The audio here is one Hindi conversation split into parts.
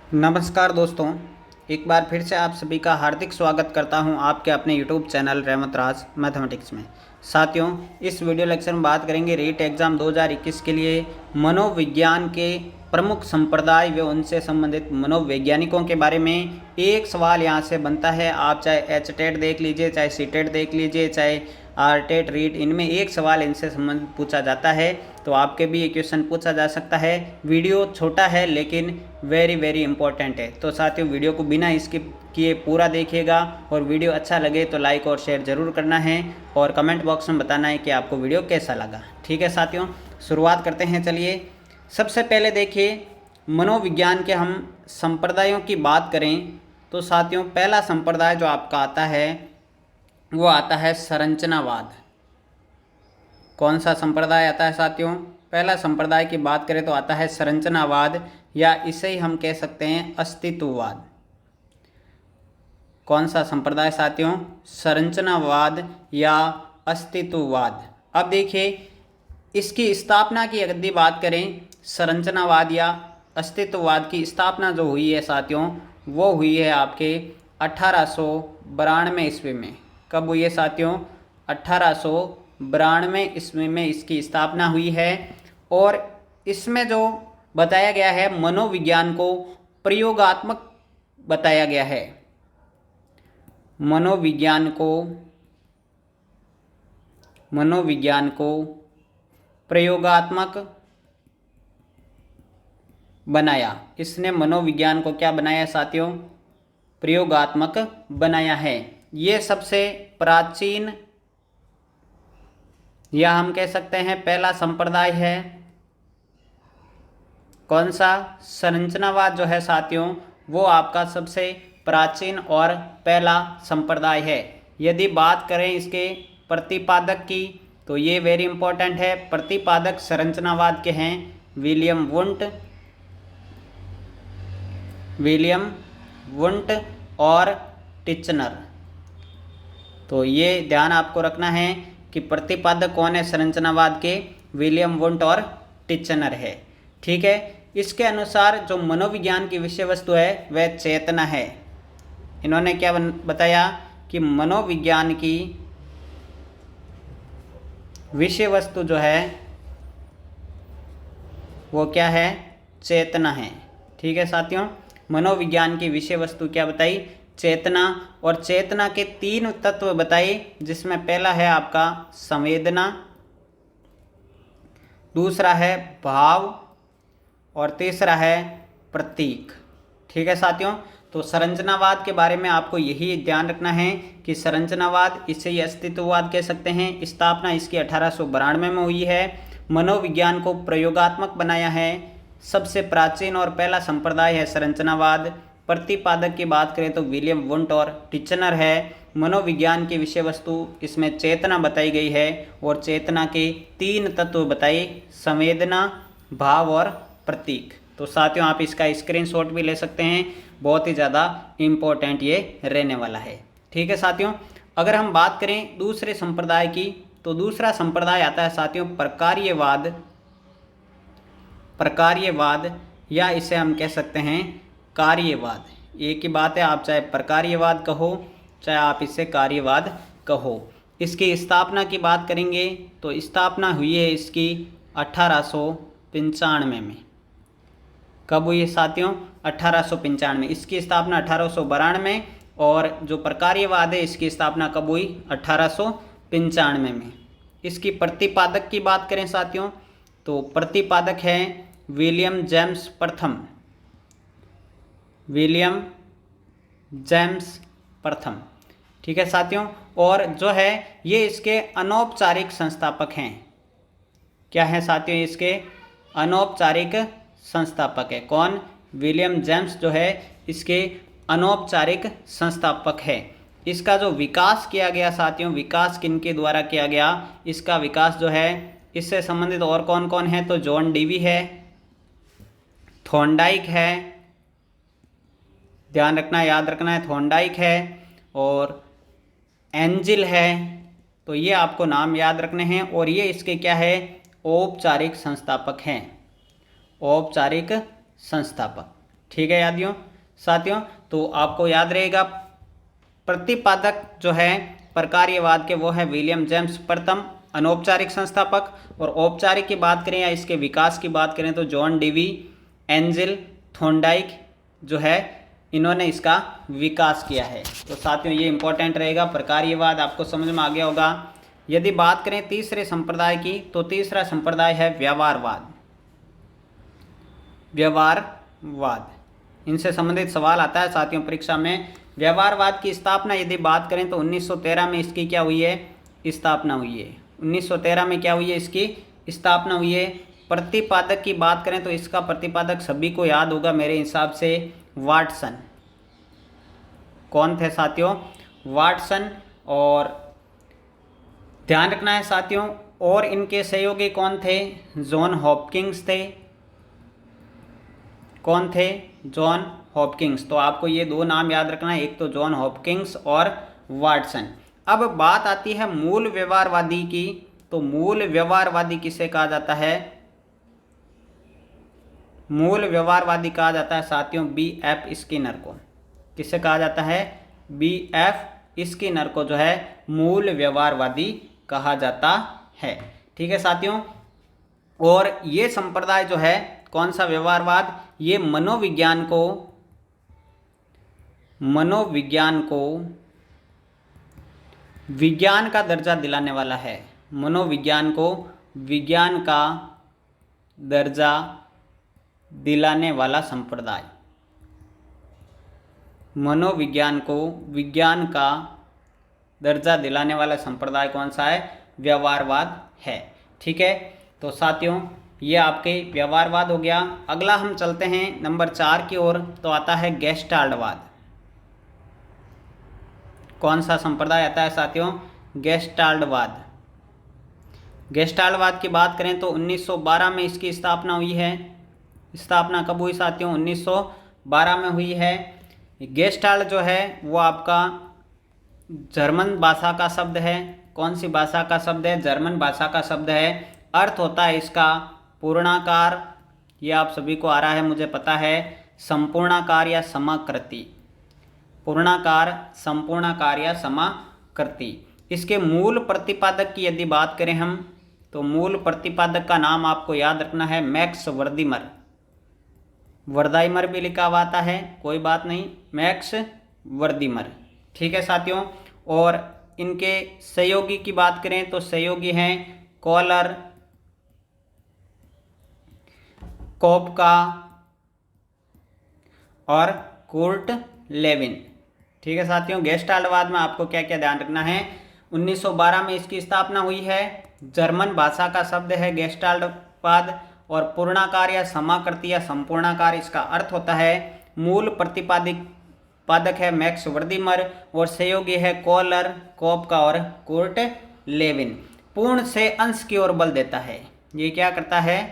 नमस्कार दोस्तों, एक बार फिर से आप सभी का हार्दिक स्वागत करता हूं आपके अपने यूट्यूब चैनल रहमत राज मैथमेटिक्स में। साथियों, इस वीडियो लेक्चर में बात करेंगे रीट एग्ज़ाम 2021 के लिए मनोविज्ञान के प्रमुख संप्रदाय व उनसे संबंधित मनोवैज्ञानिकों के बारे में। एक सवाल यहां से बनता है, आप चाहे एच टेट देख लीजिए, चाहे सी टेट देख लीजिए, चाहे आर टेट रीट, इनमें एक सवाल इनसे संबंधित पूछा जाता है। तो आपके भी ये क्वेश्चन पूछा जा सकता है। वीडियो छोटा है लेकिन वेरी वेरी इंपॉर्टेंट है। तो साथियों, वीडियो को बिना स्किप किए पूरा देखिएगा और वीडियो अच्छा लगे तो लाइक और शेयर ज़रूर करना है और कमेंट बॉक्स में बताना है कि आपको वीडियो कैसा लगा। ठीक है साथियों, शुरुआत करते हैं। चलिए, सबसे पहले देखिए, मनोविज्ञान के हम संप्रदायों की बात करें तो साथियों, पहला संप्रदाय जो आपका आता है वो आता है संरचनावाद। कौन सा संप्रदाय आता है साथियों? पहला संप्रदाय की बात करें तो आता है संरचनावाद, या इसे ही हम कह सकते हैं अस्तित्ववाद। कौन सा संप्रदाय साथियों? संरचनावाद या अस्तित्ववाद। अब देखिए, इसकी स्थापना की यदि बात करें, संरचनावाद या अस्तित्ववाद की स्थापना जो हुई है साथियों, वो हुई है आपके 1892 ईस्वी में। कब हुई है साथियों? 1892 ईस्वी में इसकी स्थापना हुई है। और इसमें जो बताया गया है, मनोविज्ञान को प्रयोगात्मक बताया गया है। मनोविज्ञान को प्रयोगात्मक बनाया। इसने मनोविज्ञान को क्या बनाया साथियों? प्रयोगात्मक बनाया है। ये सबसे प्राचीन या हम कह सकते हैं पहला संप्रदाय है। कौन सा? संरचनावाद जो है साथियों, वो आपका सबसे प्राचीन और पहला संप्रदाय है। यदि बात करें इसके प्रतिपादक की तो ये वेरी इंपॉर्टेंट है। प्रतिपादक संरचनावाद के हैं विलियम वुंट और टिचनर। तो ये ध्यान आपको रखना है कि प्रतिपादक कौन है संरचनावाद के? विलियम वुंट और टिचनर है। ठीक है, इसके अनुसार जो मनोविज्ञान की विषय वस्तु है वह चेतना है। इन्होंने क्या बताया कि मनोविज्ञान की विषय वस्तु जो है वो क्या है? चेतना है। ठीक है साथियों, मनोविज्ञान की विषय वस्तु क्या बताई? चेतना। और चेतना के 3 तत्व बताए, जिसमें पहला है आपका संवेदना, दूसरा है भाव और तीसरा है प्रतीक। ठीक है साथियों, तो संरचनावाद के बारे में आपको यही ध्यान रखना है कि संरचनावाद, इसे ही अस्तित्ववाद कह सकते हैं। स्थापना इसकी 1892 में हुई है। मनोविज्ञान को प्रयोगात्मक बनाया है। सबसे प्राचीन और पहला संप्रदाय है संरचनावाद। प्रतिपादक की बात करें तो विलियम वुंट और टिचनर है। मनोविज्ञान की विषय वस्तु इसमें चेतना बताई गई है और चेतना के 3 तत्व बताए, संवेदना, भाव और प्रतीक। तो साथियों, आप इसका स्क्रीनशॉट भी ले सकते हैं, बहुत ही ज़्यादा इम्पोर्टेंट ये रहने वाला है। ठीक है साथियों, अगर हम बात करें दूसरे संप्रदाय की तो दूसरा संप्रदाय आता है साथियों प्रकार्यवाद, या इसे हम कह सकते हैं कार्यवाद। एक ही बात है, आप चाहे प्रकार्यवाद कहो चाहे आप इसे कार्यवाद कहो। इसकी स्थापना की बात करेंगे तो स्थापना हुई है इसकी 1895 में। कब हुई है साथियों? 1895 में। इसकी स्थापना 1892 में, और जो प्रकार्यवाद है इसकी स्थापना कब हुई? 1895 में। इसकी प्रतिपादक की बात करें साथियों तो प्रतिपादक है विलियम जेम्स प्रथम। ठीक है साथियों, और जो है ये इसके अनौपचारिक संस्थापक हैं। क्या है साथियों? इसके अनौपचारिक संस्थापक है। कौन? विलियम जेम्स जो है इसके अनौपचारिक संस्थापक है। इसका जो विकास किया गया साथियों, विकास किनके द्वारा किया गया? इसका विकास जो है, इससे संबंधित और कौन कौन है? तो जॉन डीवी है, थॉर्नडाइक है, ध्यान रखना, याद रखना है, थॉर्नडाइक है और एंजिल है। तो ये आपको नाम याद रखने हैं। और ये इसके क्या है? औपचारिक संस्थापक हैं। औपचारिक संस्थापक। ठीक है यादियों साथियों, तो आपको याद रहेगा प्रतिपादक जो है प्रकार्यवाद के वो है विलियम जेम्स प्रथम अनौपचारिक संस्थापक, और औपचारिक की बात करें या इसके विकास की बात करें तो जॉन डीवी, एंजिल, थॉर्नडाइक जो है इन्होंने इसका विकास किया है। तो साथियों ये इंपॉर्टेंट रहेगा, प्रकार्यवाद आपको समझ में आ गया होगा। यदि बात करें तीसरे संप्रदाय की तो तीसरा संप्रदाय है व्यवहारवाद। व्यवहारवाद इनसे संबंधित सवाल आता है साथियों परीक्षा में। व्यवहारवाद की स्थापना यदि बात करें तो 1913 में इसकी क्या हुई है, स्थापना हुई है। 1913 में क्या हुई है, इसकी स्थापना हुई है। प्रतिपादक की बात करें तो इसका प्रतिपादक सभी को याद होगा मेरे हिसाब से, वाटसन। कौन थे साथियों, वाटसन। और ध्यान रखना है साथियों, और इनके सहयोगी कौन थे, जॉन हॉपकिंस थे। कौन थे, जॉन हॉपकिंस। तो आपको ये दो नाम याद रखना है, एक तो जॉन हॉपकिंस और वाटसन। अब बात आती है मूल व्यवहारवादी की, तो मूल व्यवहारवादी किसे कहा जाता है, मूल व्यवहारवादी कहा जाता है साथियों B.F. स्किनर को। किसे कहा जाता है, B.F. स्किनर को जो है मूल व्यवहारवादी कहा जाता है। ठीक है साथियों, और ये संप्रदाय जो है कौन सा व्यवहारवाद, ये मनोविज्ञान को विज्ञान का दर्जा दिलाने वाला है। मनोविज्ञान को विज्ञान का दर्जा दिलाने वाला संप्रदाय, मनोविज्ञान को विज्ञान का दर्जा दिलाने वाला संप्रदाय कौन सा है, व्यवहारवाद है। ठीक है, तो साथियों ये आपके व्यवहारवाद हो गया। अगला हम चलते हैं नंबर 4 की ओर, तो आता है गेस्टाल्टवाद। कौन सा संप्रदाय आता है साथियों, गेस्टाल्टवाद। गेस्टाल्टवाद की बात करें तो 1912 में इसकी स्थापना हुई है। स्थापना कब हुई साथियों, 1912 में हुई है। गेस्टाल्ट जो है वो आपका जर्मन भाषा का शब्द है। कौन सी भाषा का शब्द है, जर्मन भाषा का शब्द है। अर्थ होता है इसका पूर्णाकार, ये आप सभी को आ रहा है मुझे पता है, संपूर्णाकार या समाकृति। पूर्णाकार, संपूर्णाकार या समाकृति। इसके मूल प्रतिपादक की यदि बात करें हम, तो मूल प्रतिपादक का नाम आपको याद रखना है मैक्स वर्दिमर। वर्दाइमर भी लिखा हुआ आता है, कोई बात नहीं, मैक्स वर्दिमर। ठीक है साथियों, और इनके सहयोगी की बात करें तो सहयोगी हैं कॉलर, कोपका और कुर्ट लेविन। ठीक है साथियों, गेस्टाल्टवाद में आपको क्या क्या ध्यान रखना है, 1912 में इसकी स्थापना हुई है। जर्मन भाषा का शब्द है गेस्टाल्टवाद, और पूर्णाकार या समाकृति या संपूर्णाकार इसका अर्थ होता है। मूल प्रतिपादक है मैक्स वर्दिमर, और सहयोगी है कॉलर, कोपका और कुर्ट लेविन। पूर्ण से अंश की ओर बल देता है। ये क्या करता है,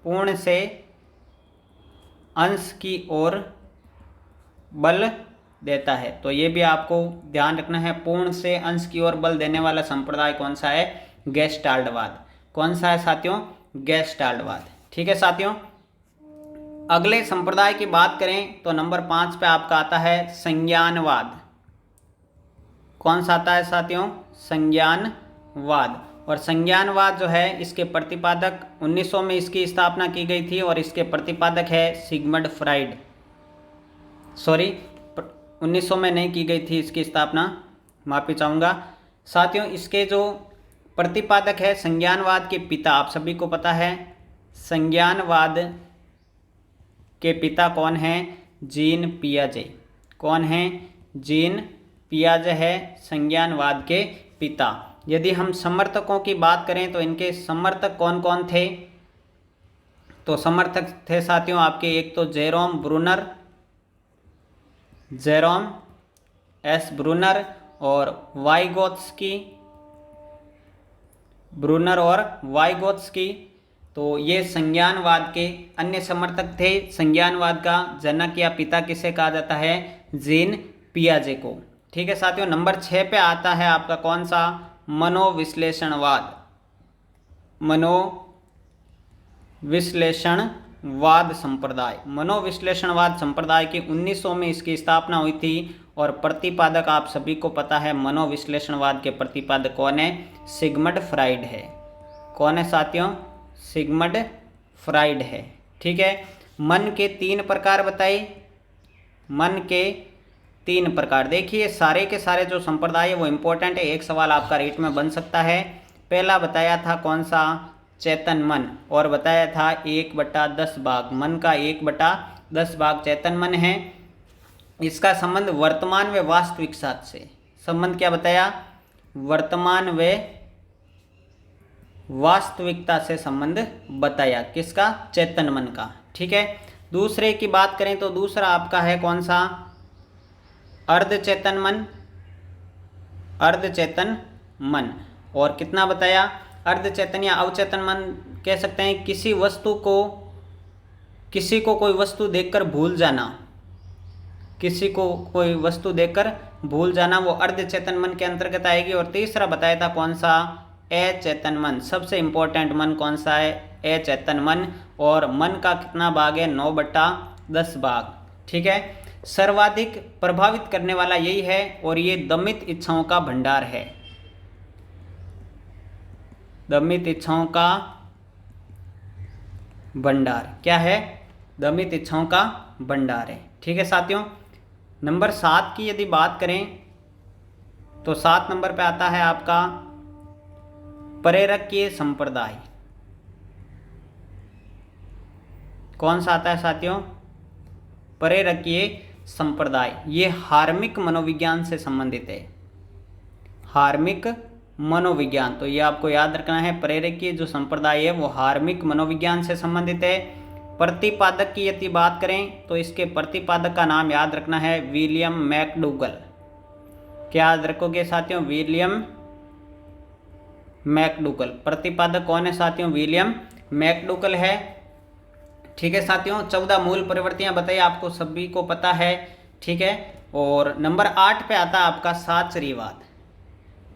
पूर्ण से अंश की ओर बल देता है। तो ये भी आपको ध्यान रखना है, पूर्ण से अंश की ओर बल देने वाला संप्रदाय कौन सा है, गेस्टाल्टवाद। कौन सा है साथियों, गेस्टाल्टवाद। ठीक है साथियों, अगले संप्रदाय की बात करें तो नंबर 5 पे आपका आता है संज्ञानवाद। कौन सा आता है साथियों, संज्ञानवाद। और संज्ञानवाद जो है इसके प्रतिपादक 1900 में इसकी स्थापना की गई थी, और इसके प्रतिपादक है सिगमंड फ्राइड। सॉरी, 1900 में नहीं की गई थी इसकी स्थापना, माफी चाहूँगा साथियों। इसके जो प्रतिपादक है संज्ञानवाद के पिता, आप सभी को पता है संज्ञानवाद के पिता कौन हैं, जीन पियाजे। कौन हैं, जीन पियाजे है संज्ञानवाद के पिता। यदि हम समर्थकों की बात करें तो इनके समर्थक कौन कौन थे, तो समर्थक थे साथियों आपके, एक तो Jerome Bruner, Jerome S Bruner और वाइगोत्स्की, ब्रूनर और वाइगोत्स्की। तो ये संज्ञानवाद के अन्य समर्थक थे। संज्ञानवाद का जनक या पिता किसे कहा जाता है, जीन पियाजे को। ठीक है साथियों, नंबर 6 पे आता है आपका कौन सा, मनोविश्लेषणवाद। मनोविश्लेषणवाद। मनोविश्लेषणवाद संप्रदाय। मनोविश्लेषणवाद संप्रदाय की 1900 में इसकी स्थापना हुई थी और प्रतिपादक आप सभी को पता है, मनोविश्लेषणवाद के प्रतिपादक कौन है? सिगमंड फ्राइड है। कौन है साथियों? सिगमंड फ्राइड है। ठीक है। मन के 3 प्रकार बताइए। मन के 3 प्रकार। देखिए सारे के सारे जो संप्रदाय है वो इम्पोर्टेंट है, एक सवाल आपका रीट में बन सकता है। पहला बताया था कौन सा? चेतन मन, और बताया था 1/10 भाग मन का 1/10 भाग चेतन मन है। इसका संबंध वर्तमान व वास्तविक साथ से। संबंध क्या बताया? वर्तमान व वास्तविकता से संबंध बताया। किसका? चेतन मन का। ठीक है। दूसरे की बात करें तो दूसरा आपका है कौन सा? अर्धचेतन मन। अर्धचेतन मन। और कितना बताया? अर्धचेतन या अवचेतन मन कह सकते हैं किसी को कोई वस्तु देखकर भूल जाना। किसी को कोई वस्तु देखकर भूल जाना, वो अर्धचेतन मन के अंतर्गत आएगी। और तीसरा बताया था कौन सा? अचेतन मन। सबसे इंपॉर्टेंट मन कौन सा है? अचेतन मन। और मन का कितना भाग है? 9/10 भाग। ठीक है। सर्वाधिक प्रभावित करने वाला यही है और ये दमित इच्छाओं का भंडार है। दमित इच्छाओं का भंडार क्या है? दमित इच्छाओं का भंडार है। ठीक है साथियों। नंबर 7 की यदि बात करें तो 7 नंबर पे आता है आपका प्रेरकीय संप्रदाय। कौन सा आता है साथियों? प्रेरकीय संप्रदाय। ये हार्मिक मनोविज्ञान से संबंधित है। हार्मिक मनोविज्ञान, तो ये आपको याद रखना है। प्रेरकीय जो संप्रदाय है वो हार्मिक मनोविज्ञान से संबंधित है। प्रतिपादक की यदि बात करें तो इसके प्रतिपादक का नाम याद रखना है विलियम मैकडूगल। क्या याद रखोगे साथियों? William McDougall. प्रतिपादक कौन है साथियों? विलियम मैकडूगल है। ठीक है साथियों। 14 मूल प्रवृत्तियां बताइए, आपको सभी को पता है। ठीक है। और नंबर 8 पे आता है आपका साहचर्यवाद।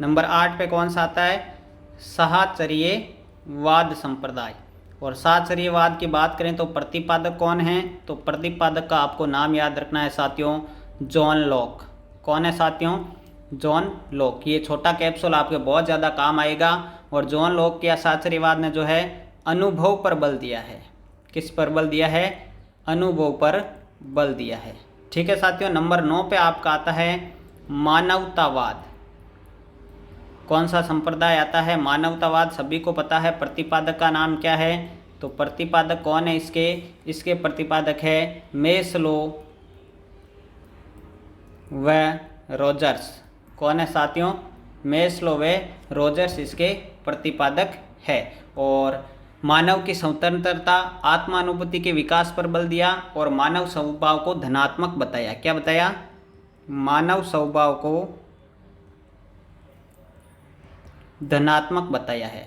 नंबर 8 पे कौन सा आता है? साहचर्यवाद संप्रदाय। और साहचर्यवाद की बात करें तो प्रतिपादक कौन है? तो प्रतिपादक का आपको नाम याद रखना है साथियों, जॉन लॉक। कौन है साथियों? John Locke. ये छोटा कैप्सूल आपके बहुत ज़्यादा काम आएगा। और जॉन लॉक या साहचर्यवाद ने जो है अनुभव पर बल दिया है। किस पर बल दिया है? अनुभव पर बल दिया है। ठीक है साथियों। नंबर 9 पे आपका आता है मानवतावाद। कौन सा संप्रदाय आता है? मानवतावाद। सभी को पता है। प्रतिपादक का नाम क्या है? तो प्रतिपादक कौन है इसके प्रतिपादक है मेस्लो व रोजर्स। कौन है साथियों? मेस्लो व रोजर्स इसके प्रतिपादक है। और मानव की स्वतंत्रता, आत्मानुभूति के विकास पर बल दिया और मानव स्वभाव को धनात्मक बताया। क्या बताया? मानव स्वभाव को धनात्मक बताया है।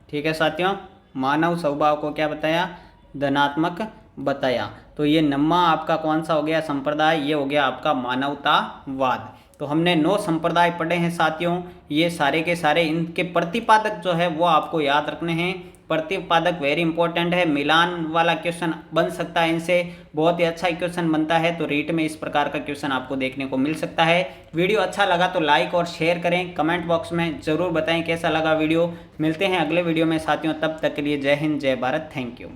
ठीक है साथियों। मानव स्वभाव को क्या बताया? धनात्मक बताया। तो ये 9वां आपका कौन सा हो गया संप्रदाय? ये हो गया आपका मानवतावाद। तो हमने 9 संप्रदाय पढ़े हैं साथियों। ये सारे के सारे इनके प्रतिपादक जो है वो आपको याद रखने हैं। प्रतिपादक वेरी इंपॉर्टेंट है। मिलान वाला क्वेश्चन बन सकता है इनसे, बहुत ही अच्छा क्वेश्चन बनता है। तो रीट में इस प्रकार का क्वेश्चन आपको देखने को मिल सकता है। वीडियो अच्छा लगा तो लाइक और शेयर करें। कमेंट बॉक्स में ज़रूर बताएं कैसा लगा वीडियो। मिलते हैं अगले वीडियो में साथियों, तब तक के लिए जय हिंद, जय भारत। Thank you.